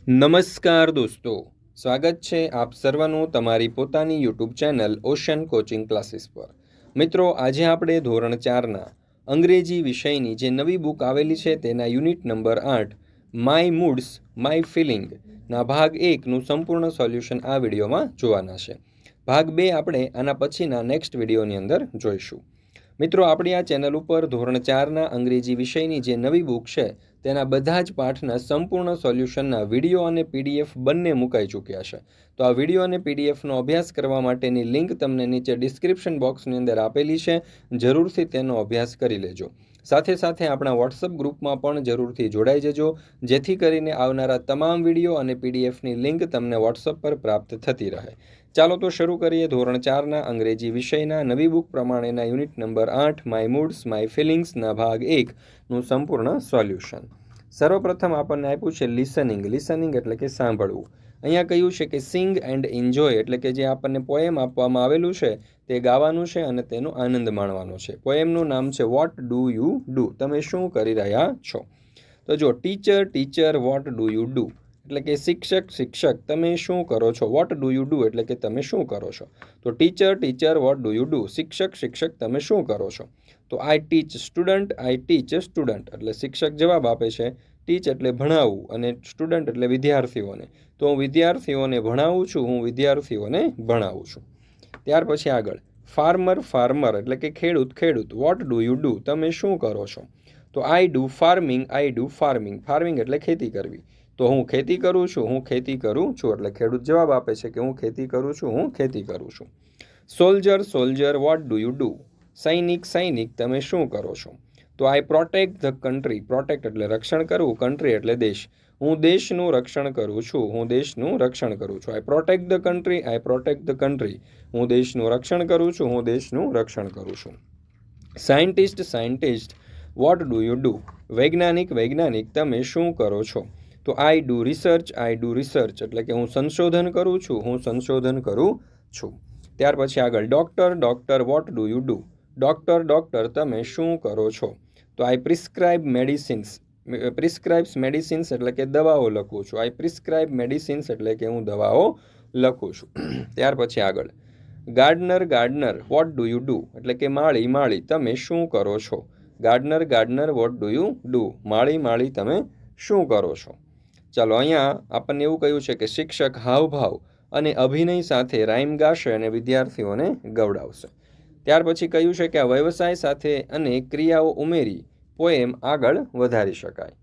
નમસ્કાર દોસ્તો, સ્વાગત છે આપ સર્વનું તમારી પોતાની YouTube channel ocean coaching classes પર। મિત્રો, આજે આપણે ધોરણ 4ના અંગ્રેજી વિષયની જે નવી બુક આવેલી છે તેના unit number 8 my moods my ફિલિંગના ભાગ 1નું સંપૂર્ણ સોલ્યુશન આ વિડીયોમાં જોવાના છે। ભાગ 2 આપણે આના પછીના નેક્સ્ટ વિડીયોની અંદર જોઈશું। મિત્રો, આપણી આ ચેનલ ઉપર ધોરણ 4ના અંગ્રેજી વિષયની જે નવી બુક છે તેના બધા જ પાઠના સંપૂર્ણ સોલ્યુશનના વિડીયો અને પીડીએફ બંને મુકાઈ ચૂક્યા છે। તો આ વિડીયો અને પીડીએફનો અભ્યાસ કરવા માટેની લિંક તમને નીચે ડિસ્ક્રિપ્શન બોક્સની અંદર આપેલી છે, જરૂરથી તેનો અભ્યાસ કરી લેજો। સાથે સાથે આપણા વોટ્સઅપ ગ્રુપમાં પણ જરૂરથી જોડાઈ જજો, જેથી કરીને આવનારા તમામ વિડીયો અને પીડીએફની લિંક તમને વોટ્સઅપ પર પ્રાપ્ત થતી રહે। ચાલો તો શરૂ કરીએ ધોરણ 4ના અંગ્રેજી વિષયના નવી બુક પ્રમાણેના unit number 8 my moods my ફિલિંગ્સના ભાગ 1નું સંપૂર્ણ સોલ્યુશન। સર્વપ્રથમ આપણને આપ્યું છે લિસનિંગ એટલે કે સાંભળવું। અહીંયા કહ્યું છે કે સિંગ એન્ડ એન્જોય એટલે કે જે આપણને પોએમ આપવામાં આવેલું છે તે ગાવાનું છે અને તેનો આનંદ માણવાનો છે। પોએમનું નામ છે વોટ ડુ યુ ડુ, તમે શું કરી રહ્યા છો। તો જો teacher what do you do એટલે કે શિક્ષક તમે શું કરો છો। વોટ ડુ યુ ડુ એટલે કે તમે શું કરો છો। તો teacher what do you do, શિક્ષક તમે શું કરો છો। તો આઈ ટીચ સ્ટુડન્ટ એટલે શિક્ષક જવાબ આપે છે, ટીચ એટલે ભણાવવું અને સ્ટુડન્ટ એટલે વિદ્યાર્થીઓને, તો હું વિદ્યાર્થીઓને ભણાવું છું, હું વિદ્યાર્થીઓને ભણાવું છું। ત્યાર પછી આગળ ફાર્મર એટલે કે ખેડૂત વોટ ડુ યુ ડુ, તમે શું કરો છો। તો આઈ ડુ ફાર્મિંગ એટલે ખેતી કરવી, તો હું ખેતી કરું છું, હું ખેતી કરું છું એટલે ખેડૂત જવાબ આપે છે કે હું ખેતી કરું છું, હું ખેતી કરું છું। Soldier vote do you do, સૈનિક તમે શું કરો છો। તો આઈ પ્રોટેક્ટ ધ કન્ટ્રી, પ્રોટેક્ટ એટલે રક્ષણ કરવું, કન્ટ્રી એટલે દેશ, હું દેશનું રક્ષણ કરું છું, હું દેશનું રક્ષણ કરું છું। આઈ પ્રોટેક્ટ ધ કન્ટ્રી, હું દેશનું રક્ષણ કરું છું, હું દેશનું રક્ષણ કરું છું। Scientist vote do you do, વૈજ્ઞાનિક તમે શું કરો છો। તો આઈ ડુ રિસર્ચ એટલે કે હું સંશોધન કરું છું, હું સંશોધન કરું છું। ત્યાર પછી આગળ doctor vote do you do, doctor તમે શું કરો છો। તો આઈ પ્રિસ્ક્રાઇબ્સ મેડિસિન્સ એટલે કે દવાઓ લખું છું, આઈ પ્રિસ્ક્રાઇબ મેડિસિન્સ એટલે કે હું દવાઓ લખું છું। ત્યાર પછી આગળ gardener what do you do એટલે કે માળી તમે શું કરો છો। Gardener what do you do, માળી તમે શું કરો છો। ચાલો, અહીંયા આપણને એવું કહ્યું છે કે શિક્ષક હાવભાવ અને અભિનય સાથે રાઇમ ગાશે અને વિદ્યાર્થીઓને ગવડાવશે। ત્યાર પછી કહ્યું છે કે આ વ્યવસાય સાથે અને ક્રિયાઓ ઉમેરી પોએમ આગળ વધારી શકાય।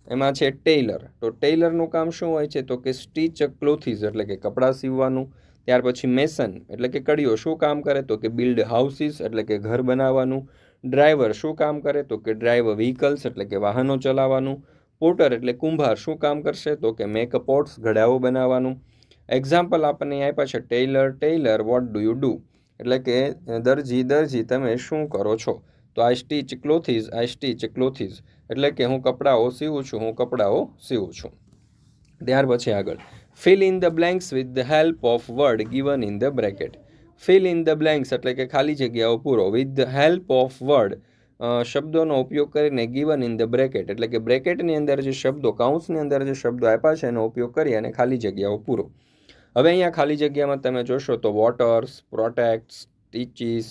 એમાં છે ટેલર, તો ટેલરનું કામ શું હોય છે તો કે સ્ટીચ ક્લોથીસ એટલે કે કપડાં સીવવાનું। ત્યાર પછી મેસન એટલે કે કડીઓ, શું કામ કરે તો કે બિલ્ડ હાઉસીસ એટલે કે ઘર બનાવવાનું। ડ્રાઈવર શું કામ કરે તો કે ડ્રાઈવ વ્હીકલ્સ એટલે કે વાહનો ચલાવવાનું। પોટર એટલે કુંભાર, શું કામ કરશે તો કે મેક પોટ્સ ઘડાઓ બનાવવાનું। એક્ઝામ્પલ આપણને આપ્યા છે tailor what do you do એટલે કે દરજી તમે શું કરો છો। તો આઈ સ્ટીચ ક્લોથીસ એટલે કે હું કપડાઓ સીવું છું, હું કપડાઓ સીવું છું। ત્યાર પછી આગળ fill in the blanks with the help of word given in the bracket. Fill in the blanks એટલે કે ખાલી જગ્યાઓ પૂરો, with the help of word શબ્દોનો ઉપયોગ કરીને, ગિવન ઇન ધ બ્રેકેટ એટલે કે બ્રેકેટની અંદર જે શબ્દો, કૌંસની અંદર જે શબ્દો આપ્યા છે એનો ઉપયોગ કરી અને ખાલી જગ્યાઓ પૂરો। હવે અહીંયા ખાલી જગ્યામાં તમે જોશો તો વોટર્સ, પ્રોટેક્ટ્સ, ટીચીસ,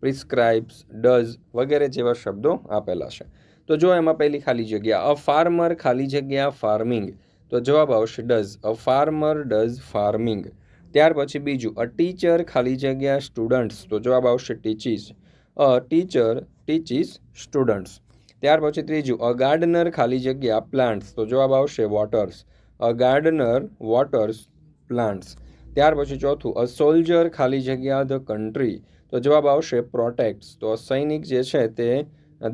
પ્રિસ્ક્રાઇબ્સ, ડઝ વગેરે જેવા શબ્દો આપેલા છે। તો જો એમાં પહેલી ખાલી જગ્યા અ ફાર્મર ખાલી જગ્યા ફાર્મિંગ, તો જવાબ આવશે does, a farmer does farming. ત્યાર પછી બીજું અ ટીચર ખાલી જગ્યા સ્ટુડન્ટ્સ, તો જવાબ આવશે teaches, a teacher teaches students. ત્યાર પછી ત્રીજું અ ગાર્ડનર ખાલી જગ્યા પ્લાન્ટ્સ, તો જવાબ આવશે વોટર્સ, અ ગાર્ડનર વોટર્સ પ્લાન્ટ્સ। ત્યાર પછી ચોથું અ સોલ્જર ખાલી જગ્યા ધ કન્ટ્રી, તો જવાબ આવશે પ્રોટેક્ટ્સ, તો સૈનિક જે છે તે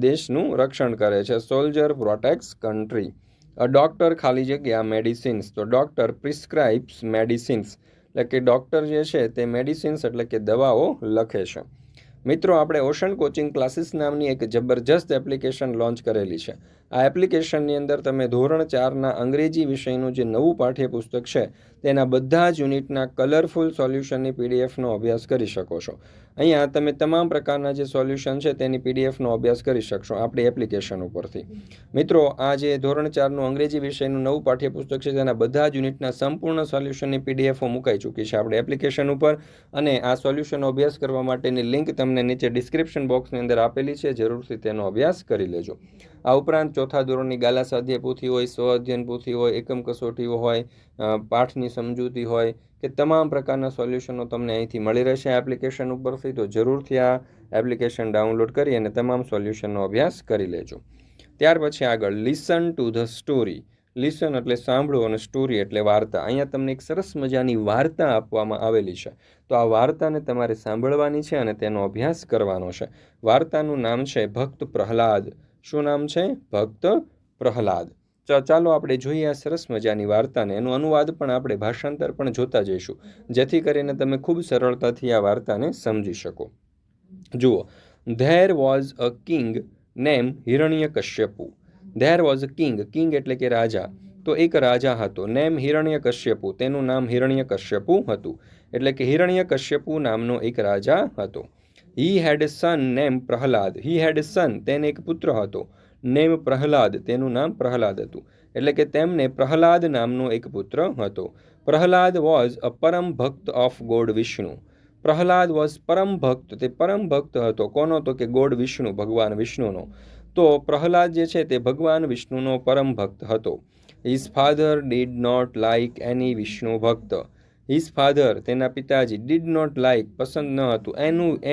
દેશનું રક્ષણ કરે છે, સોલ્જર પ્રોટેક્ટ્સ કન્ટ્રી। અ ડોક્ટર ખાલી જગ્યા મેડિસિન્સ, તો ડોક્ટર પ્રિસ્ક્રાઇબ્સ મેડિસિન્સ એટલે કે ડોક્ટર જે છે તે મેડિસિન્સ એટલે કે દવાઓ લખે છે। મિત્રો, આપણે ઓશન કોચિંગ ક્લાસીસ નામની એક જબરજસ્ત એપ્લિકેશન લોન્ચ કરેલી છે, આ એપ્લિકેશનની અંદર તમે ધોરણ 4ના અંગ્રેજી વિષયનું જે નવું પાઠ્યપુસ્તક છે તેના બધા જ યુનિટના કલરફુલ સોલ્યુશનની પીડીએફનો અભ્યાસ કરી શકો છો. અહીંયા તમે તમામ પ્રકારના જે સોલ્યુશન છે તેની પીડીએફનો અભ્યાસ કરી શકશો આપણી એપ્લિકેશન ઉપરથી. મિત્રો, આ જે ધોરણ 4નું અંગ્રેજી વિષયનું નવું પાઠ્યપુસ્તક છે તેના બધા જ યુનિટના સંપૂર્ણ સોલ્યુશનની પીડીએફો મુકાઈ ચૂકી છે આપણી એપ્લિકેશન ઉપર, અને આ સોલ્યુશનનો અભ્યાસ કરવા માટેની લિંક તમને નીચે ડિસ્ક્રિપ્શન બોક્સની અંદર આપેલી છે. જરૂરથી તેનો અભ્યાસ કરી લેજો. આ ઉપરાંત ચોથા ધોરણની ગાલા સ્વાધ્યાય પોથી હોય, સ્વ અધ્યયન પોથી હોય, એકમ કસોટીઓ હોય, પાઠની સમજૂતી હોય કે તમામ પ્રકારના સોલ્યુશનો તમને અહીંથી મળી રહેશે એપ્લિકેશન ઉપરથી. તો જરૂરથી આ એપ્લિકેશન ડાઉનલોડ કરી અને તમામ સોલ્યુશનનો અભ્યાસ કરી લેજો. ત્યાર પછી આગળ listen to the story. Listen એટલે સાંભળો અને સ્ટોરી એટલે વાર્તા. અહીંયા તમને એક સરસ મજાની વાર્તા આપવામાં આવેલી છે. તો આ વાર્તાને તમારે સાંભળવાની છે અને તેનો અભ્યાસ કરવાનો છે. વાર્તાનું નામ છે ભક્ત પ્રહલાદ. શું નામ છે? ભક્ત પ્રહલાદ. ચાલો આપણે જોઈએ આ સરસ મજાની વાર્તાને. એનું અનુવાદ પણ આપણે ભાષાંતર પણ જોતા જઈશું, જેથી કરીને તમે ખૂબ સરળતાથી આ વાર્તાને સમજી શકો. જુઓ, there was a king name Hiranyakashipu. There was a king. King એટલે કે રાજા. તો એક રાજા હતો, નેમ હિરણ્યકશ્યપુ. તેનું નામ હિરણ્યકશ્યપુ હતું. એટલે કે હિરણ્યકશ્યપુ નામનો એક રાજા હતો. હી હેડ સન નેમ પ્રહલાદ. હી હેડ સન, તેને એક પુત્ર હતો. નેમ પ્રહલાદ, તેનું નામ પ્રહલાદ હતું. એટલે કે તેમને પ્રહલાદ નામનો એક પુત્ર હતો. પ્રહલાદ વોઝ અ પરમ ભક્ત of god Vishnu. Prahlad was પરમ ભક્ત, તે પરમ ભક્ત હતો. કોનો? તો કે ગોડ વિષ્ણુ, ભગવાન વિષ્ણુનો. તો પ્રહલાદ જે છે તે ભગવાન વિષ્ણુનો પરમ ભક્ત હતો. His father did not like any Vishnu ભક્ત. હિઝ ફાધર, તેના પિતાજી, ડીડ નોટ લાઇક, પસંદ ન હતું,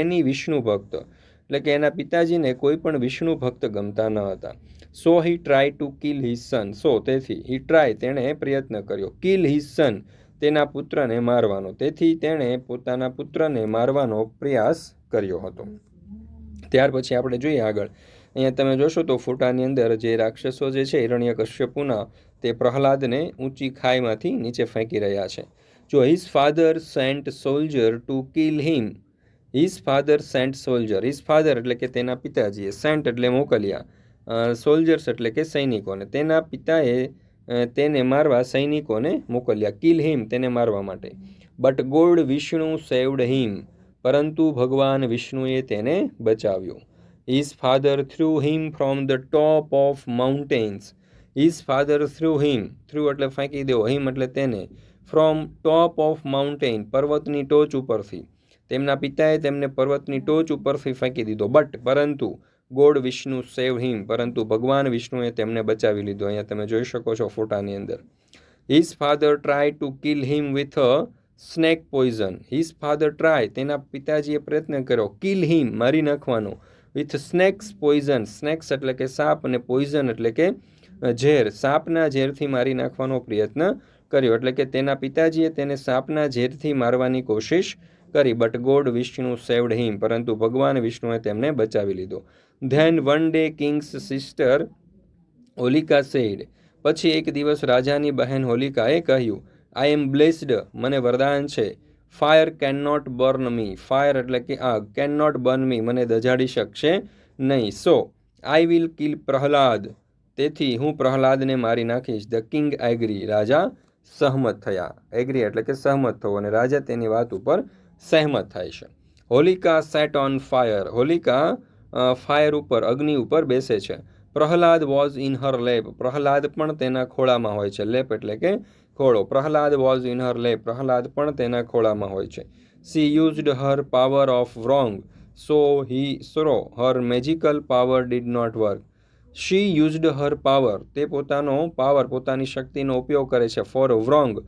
એની વિષ્ણુ ભક્ત, એટલે કે એના પિતાજીને કોઈ પણ વિષ્ણુ ભક્ત ગમતા ન હતા. So he try to kill his son. So, તેથી, હી ટ્રાય, તેણે પ્રયત્ન કર્યો, કિલ હિઝ સન, તેના પુત્રને મારવાનો. તેથી તેણે પોતાના પુત્રને મારવાનો પ્રયાસ કર્યો હતો. ત્યાર પછી આપણે જોઈએ આગળ. અહીંયા તમે જોશો તો ફોટાની અંદર જે રાક્ષસો જે છે હિરણ્યકશ્યપુના, તે પ્રહલાદને ઊંચી ખાઈમાંથી નીચે ફેંકી રહ્યા છે. જો his father sent soldier to kill him. His father sent soldier. His father એટલે કે તેના પિતાજીએ, સેન્ટ એટલે મોકલ્યા, સોલ્જર્સ એટલે કે સૈનિકોને. તેના પિતાએ તેને મારવા સૈનિકોને મોકલ્યા. કિલ હિમ, તેને મારવા માટે. But god Vishnu saved him. પરંતુ ભગવાન વિષ્ણુએ તેને બચાવ્યો. His father threw him from the top of mountains. His father threw him, threw એટલે ફેંકી દેવો, હિમ એટલે તેને, ફ્રોમ ટોપ ઓફ માઉન્ટેન, પર્વતની ટોચ ઉપરથી. તેમના પિતાએ તેમને પર્વતની ટોચ ઉપરથી ફેંકી દીધો. બટ, પરંતુ, ગોડ વિષ્ણુ સેવ હિમ, પરંતુ ભગવાન વિષ્ણુએ તેમને બચાવી લીધો. અહીંયા તમે જોઈ શકો છો ફોટાની અંદર. His father try to kill him with a snake poison. His father try, તેના પિતાજીએ પ્રયત્ન કર્યો, કિલ હિમ, મારી નાખવાનો, વિથ સ્નેક્સ પોઈઝન. સ્નેક્સ એટલે કે સાપ, અને પોઈઝન એટલે કે ઝેર, સાપના ઝેરથી મારી નાખવાનો પ્રયત્ન કર્યો. એટલે કે તેના પિતાજીએ તેને સાપના ઝેરથી મારવાની કોશિશ કરી. But god Vishnu saved him, પરંતુ ભગવાન વિષ્ણુએ તેમને બચાવી લીધો. Then one day king's sister Holika said. પછી એક દિવસ રાજાની બહેન હોલિકાએ કહ્યું, આઈ એમ બ્લેસ્ડ, મને વરદાન છે. Fire can not burn me. Fire એટલે કે આગ, કેન નોટ બર્ન મી, મને દજાડી શકશે નહીં. સો આઈ વિલ કિલ પ્રહલાદ, તેથી હું પ્રહલાદને મારી નાખીશ. ધ કિંગ એગ્રી, રાજા સહમત થયા. એગ્રી એટલે કે સહમત થવો, અને રાજા તેની વાત ઉપર સહેમત થાય છે. Holika set on fire. Holika fire ઉપર, અગ્નિ ઉપર બેસે છે. Prahlad was in her lap. Prahlad પણ તેના ખોળામાં હોય છે. લેપ એટલે કે ખોળો. Prahlad was in her lap. Prahlad પણ તેના ખોળામાં હોય છે. She used her power of wrong, so her magical power did not work. She used her power, તે પોતાનો પાવર, પોતાની શક્તિનો ઉપયોગ કરે છે, ફોર wrong,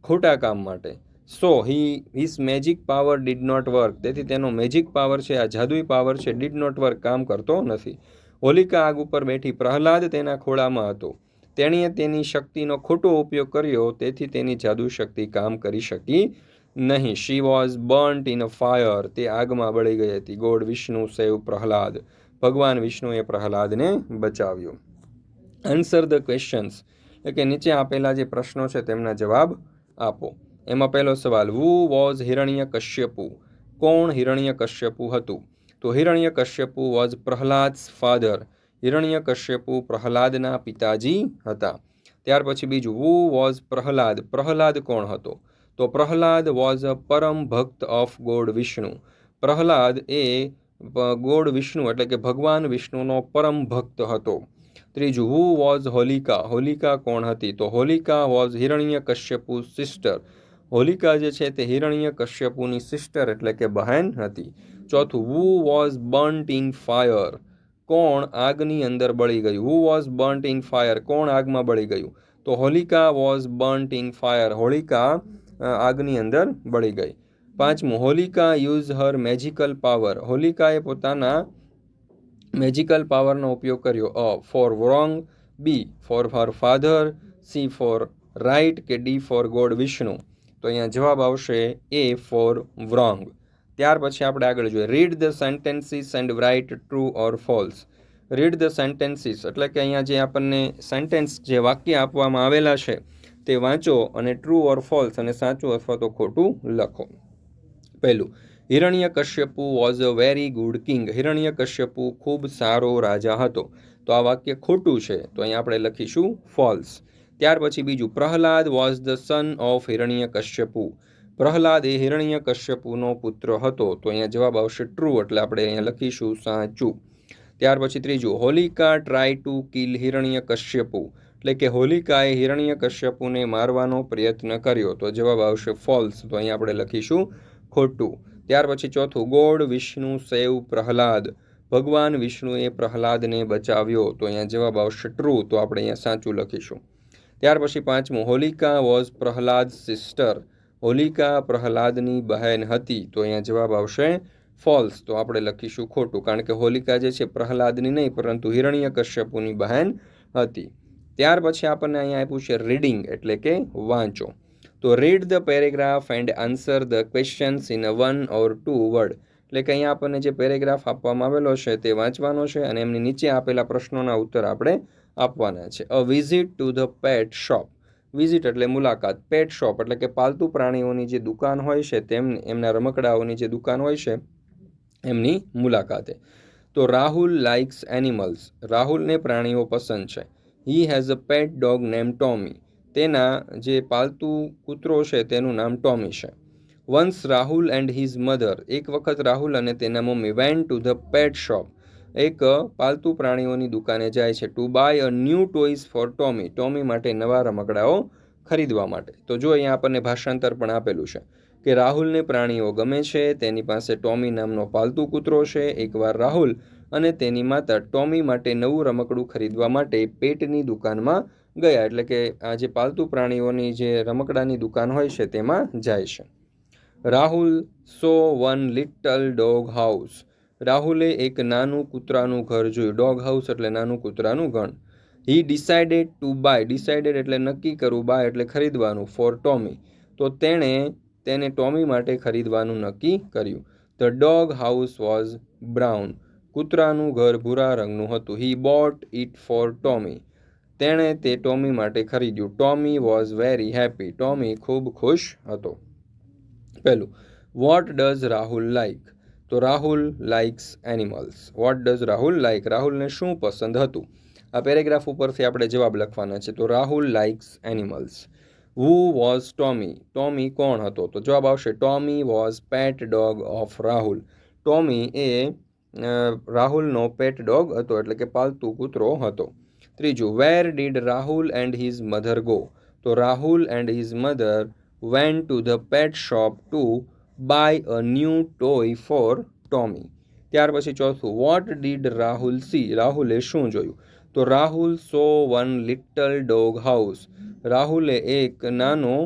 ખોટા કામ માટે. So his magic power did not work, તેથી તેનો મેજિક પાવર છે, આ જાદુઈ પાવર છે, ડીડ નોટ વર્ક, કામ કરતો નથી. હોલિકા આગ ઉપર બેઠી. પ્રહલાદ તેના ખોળામાં હતો. તેણીએ તેની શક્તિનો ખોટો ઉપયોગ કર્યો, તેથી તેની જાદુ શક્તિ કામ કરી શકી નહીં. She was burnt in a fire, તે આગમાં બળી ગઈ હતી. ગોડ વિષ્ણુ સેવ પ્રહલાદ, ભગવાન વિષ્ણુએ પ્રહલાદને બચાવ્યો. આન્સર ધ ક્વેશ્ચન્સ, એટલે કે નીચે આપેલા જે પ્રશ્નો છે તેમના જવાબ આપો. એમાં પહેલો સવાલ, વુ વોઝ હિરણ્યકશ્યપુ. કોણ હિરણ્યકશ્યપુ હતું? તો હિરણ્યકશ્યપુ વોઝ પ્રહલાદ્સ ફાધર. હિરણ્યકશ્યપુ પ્રહલાદના પિતાજી હતા. ત્યાર પછી બીજું, હુ વોઝ પ્રહલાદ? પ્રહલાદ કોણ હતો? તો પ્રહલાદ વોઝ અ પરમ ભક્ત ઓફ ગોડ વિષ્ણુ. પ્રહલાદ એ ગોડ વિષ્ણુ એટલે કે ભગવાન વિષ્ણુનો પરમ ભક્ત હતો. ત્રીજું, હુ વોઝ હોલિકા? હોલિકા કોણ હતી? તો હોલિકા વોઝ હિરણ્યકશ્યપુ સિસ્ટર. હોલિકા જે છે તે હિરણ્યકશ્યપુની સિસ્ટર એટલે કે બહેન હતી. ચોથું, who was burnt in fire? કોણ આગની અંદર બળી ગયું? Who was burnt in fire? કોણ આગમાં બળી ગયું? તો Holika was burnt in fire. Holika આગની અંદર બળી ગઈ. પાંચમું, Holika use her magical power? હોલિકાએ પોતાના મેજિકલ પાવરનો ઉપયોગ કર્યો. A for wrong, B for her father, C for right કે ડી ફોર ગોડ વિષ્ણુ? તો અહીંયા જવાબ આવશે એ ફોર વ્રોંગ. ત્યાર પછી આપણે આગળ જોઈએ, read the sentences and write true or false. Read the sentences એટલે કે અહીંયા જે આપણને સેન્ટેન્સ જે વાક્ય આપવામાં આવેલા છે તે વાંચો અને ટ્રુ ઓર ફોલ્સ અને સાચું અથવા તો ખોટું લખો. પહેલું, Hiranyakashipu was a very good king. Hiranyakashipu ખૂબ સારો રાજા હતો. તો આ વાક્ય ખોટું છે, તો અહીંયા આપણે લખીશું ફોલ્સ. ત્યાર પછી બીજું, Prahlad was the son of Hiranyakashipu. Prahlad એ હિરણ્યકશ્યપુનો પુત્ર હતો. તો અહીંયા જવાબ આવશે ટ્રુ એટલે આપણે અહીંયા લખીશું સાચું. ત્યાર પછી ત્રીજું, Holika try to kill Hiranyakashyap. એટલે કે હોલિકાએ હિરણ્યકશ્યપુને મારવાનો પ્રયત્ન કર્યો. તો જવાબ આવશે ફોલ્સ. તો અહીંયા આપણે લખીશું ખોટું. ત્યાર પછી ચોથું, ગોડ વિષ્ણુ સેવ પ્રહલાદ. ભગવાન વિષ્ણુએ પ્રહલાદને બચાવ્યો. તો અહીંયા જવાબ આવશે ટ્રુ. તો આપણે અહીંયા સાચું લખીશું. ત્યાર પછી પાંચમું, હોલિકા વોઝ પ્રહલાદ સિસ્ટર. હોલિકા પ્રહલાદની બહેન હતી. તો અહીંયા જવાબ આવશે ફોલ્સ. તો આપણે લખીશું ખોટું, કારણ કે હોલિકા જે છે પ્રહલાદની નહીં પરંતુ હિરણ્યકશ્યપુની બહેન હતી. ત્યાર પછી આપણને અહીંયા આપ્યું છે રીડિંગ એટલે કે વાંચો. તો read the paragraph and answer the questions in 1 or 2 word. એટલે કે અહીંયા આપણને જે પેરેગ્રાફ આપવામાં આવેલો છે તે વાંચવાનો છે અને એમની નીચે આપેલા પ્રશ્નોના ઉત્તર આપણે આપવાના છે. A visit to the pet shop. Visit એટલે મુલાકાત, પેટ શોપ એટલે કે પાલતુ પ્રાણીઓની જે દુકાન હોય છે એમના રમકડાઓની જે દુકાન હોય છે એમની મુલાકાતે. તો રાહુલ લાઇક્સ એનિમલ્સ. રાહુલને પ્રાણીઓ પસંદ છે. He has a pet dog name Tommy. તેના જે પાલતુ કૂતરો છે તેનું નામ ટોમી છે. Once Rahul and his mother. એક વખત રાહુલ અને તેના mummy went to the pet shop. એક પાલતુ પ્રાણીઓની દુકાને જાય છે. To buy a new toys for Tommy. Tommy માટે નવા રમકડાઓ ખરીદવા માટે. તો જો અહીંયા આપણને ભાષાંતર પણ આપેલું છે કે રાહુલને પ્રાણીઓ ગમે છે, તેની પાસે ટોમી નામનો પાલતુ કૂતરો છે. એકવાર રાહુલ અને તેની માતા ટોમી માટે નવું રમકડું ખરીદવા માટે પેટની દુકાનમાં ગયા. એટલે કે આ જે પાલતુ પ્રાણીઓની જે રમકડાની દુકાન હોય છે તેમાં જાય છે. રાહુલ સો વન લિટલ ડોગ હાઉસ. રાહુલે એક નાનું કૂતરાનું ઘર જોયું. ડોગ હાઉસ એટલે નાનું કૂતરાનું ઘર. He decided to buy. Decided એટલે નક્કી કરવું, બાય એટલે ખરીદવાનું, ફોર ટોમી. તો તેણે તેને ટોમી માટે ખરીદવાનું નક્કી કર્યું. The dog house was brown. કૂતરાનું ઘર ભૂરા રંગનું હતું. He bought it for Tommy. તેણે તે ટોમી માટે ખરીદ્યું. Tommy was very happy. Tommy ખૂબ ખુશ હતો. પહેલું, વોટ ડઝ રાહુલ લાઇક? તો Rahul likes animals. What does Rahul like? રાહુલને શું પસંદ હતું? આ પેરેગ્રાફ ઉપરથી આપણે જવાબ લખવાના છે. તો Rahul likes animals. Who was Tommy? Tommy કોણ હતો? તો જવાબ આવશે Tommy was pet dog of Rahul. Tommy એ રાહુલનો પેટ ડોગ હતો એટલે કે પાલતુ કૂતરો હતો. ત્રીજું, where did Rahul and his mother go? તો Rahul and his mother went to the pet shop to buy a new toy for Tommy. ત્યાર પછી ચોથું, what did રાહુલ see? રાહુલે શું જોયું? તો રાહુલ સો વન લિટલ ડોગ હાઉસ. રાહુલે એક નાનો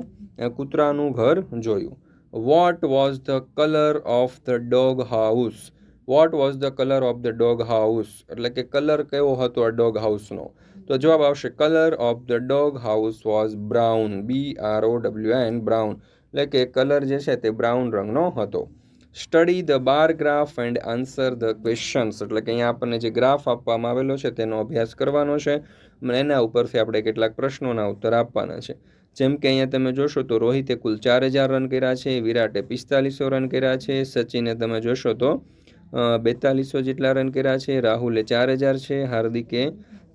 કૂતરાનું ઘર જોયું. what was the color of the dog house? what was the color of the dog house? એટલે કે કલર કેવો હતો આ ડોગ હાઉસનો? તો જવાબ આવશે colour of the dog house was brown. BROWN brown એટલે કે કલર જે છે તે બ્રાઉન રંગનો હતો. Study the bar graph and answer the questions. એટલે કે અહીંયા આપણને જે ગ્રાફ આપવામાં આવેલો છે તેનો અભ્યાસ કરવાનો છે અને એના ઉપરથી આપણે કેટલાક પ્રશ્નોના ઉત્તર આપવાના છે. જેમ કે અહીંયા તમે જોશો તો રોહિતે કુલ 4000 રન કર્યા છે, વિરાટે 4500 રન કર્યા છે, સચિને તમે જોશો તો 4200 જેટલા રન કર્યા છે, રાહુલે 4000 છે, હાર્દિકે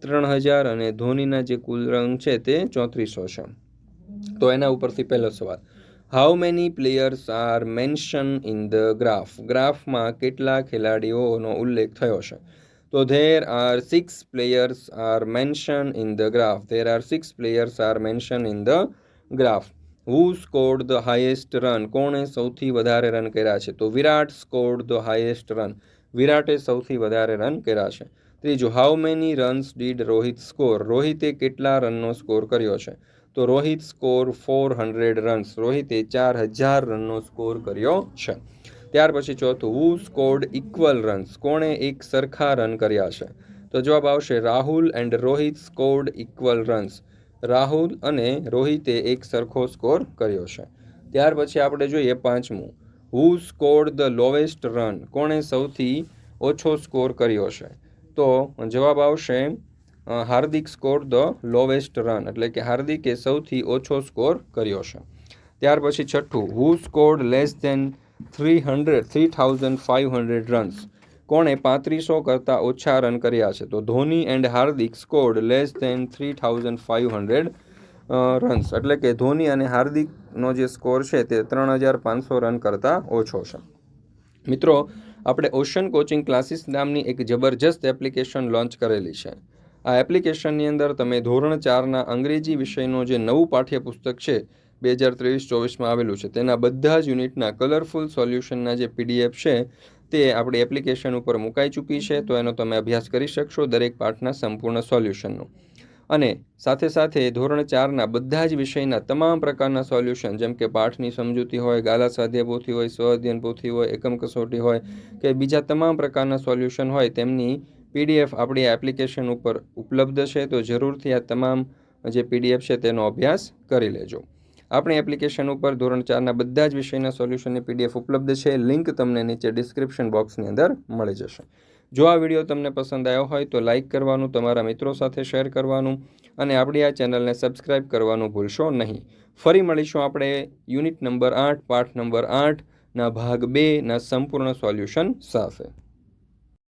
3000 અને ધોનીના જે કુલ રન છે તે 3400 છે. તો એના ઉપરથી પહેલો સવાલ, how many players are mention in the graph? ગ્રાફમાં કેટલા ખેલાડીઓનો ઉલ્લેખ થયો છે? તો there are 6 players are mention in the graph. There are 6 players are mention in the graph. Who scored the highest run? કોણે સૌથી વધારે રન કર્યા છે? તો Virat scored the highest run. વિરાટે સૌથી વધારે રન કર્યા છે. ત્રીજું, how many runs did Rohit score? રોહિતે કેટલા રનનો સ્કોર કર્યો છે? તો રોહિત સ્કોર 400 રન્સ. રોહિતે 4000 રનનો સ્કોર કર્યો છે. ત્યાર પછી ચોથું, હુ સ્કોર્ડ ઇક્વલ રન્સ? કોણે એક સરખા રન કર્યા છે? તો જવાબ આવશે Rahul and Rohit scored equal runs. Rahul અને રોહિતે એક સરખો સ્કોર કર્યો છે. ત્યાર પછી આપણે જોઈએ પાંચમું, હુ સ્કોર્ડ ધ લોવેસ્ટ રન? કોણે સૌથી ઓછો સ્કોર કર્યો છે? તો જવાબ આવશે હાર્દિક સ્કોર ધ લોવેસ્ટ રન, એટલે કે હાર્દિકે સૌથી ઓછો સ્કોર કર્યો છે. ત્યાર પછી છઠ્ઠું, who scored less than 3500 runs? કોણે 3500 કરતાં ઓછા રન કર્યા છે? તો Dhoni and Hardik scored less than 3500 runs, એટલે કે ધોની અને હાર્દિકનો જે સ્કોર છે તે 3500 રન કરતાં ઓછો છે. મિત્રો, આપણે ઓશન કોચિંગ ક્લાસીસ નામની એક જબરજસ્ત એપ્લિકેશન લોન્ચ કરેલી છે. આ એપ્લિકેશનની અંદર તમે ધોરણ 4ના અંગ્રેજી વિષયનું જે નવું પાઠ્યપુસ્તક છે 2023-24માં આવેલું છે તેના બધા જ યુનિટના કલરફુલ સોલ્યુશનના જે PDF છે તે આપણી એપ્લિકેશન ઉપર મુકાઈ ચૂકી છે. તો એનો તમે અભ્યાસ કરી શકશો, દરેક પાઠના સંપૂર્ણ સોલ્યુશનનું. અને સાથે સાથે ધોરણ 4ના બધા જ વિષયના તમામ પ્રકારના સોલ્યુશન, જેમ કે પાઠની સમજૂતી હોય, ગાલા સ્વાધ્યાય પોથી હોય, સ્વઅધ્યયન પોથી હોય, એકમ કસોટી હોય કે બીજા તમામ પ્રકારના સોલ્યુશન હોય તેમની PDF આપણી એપ્લિકેશન ઉપર ઉપલબ્ધ છે. તો જરૂરથી આ તમામ જે PDF છે તેનો અભ્યાસ કરી લેજો. આપણી એપ્લિકેશન ઉપર ધોરણ 4ના બધા જ વિષયના સોલ્યુશનની PDF ઉપલબ્ધ છે. લિંક તમને નીચે ડિસ્ક્રિપ્શન બોક્સની અંદર મળી જશે. જો આ વિડીયો તમને પસંદ આવ્યો હોય તો લાઇક કરવાનું, તમારા મિત્રો સાથે શેર કરવાનું અને આપણી આ ચેનલને સબસ્ક્રાઇબ કરવાનું ભૂલશો નહીં. ફરી મળીશું આપણે યુનિટ નંબર 8 પાઠ નંબર 8ના ભાગ 2ના સંપૂર્ણ સોલ્યુશન સાથે.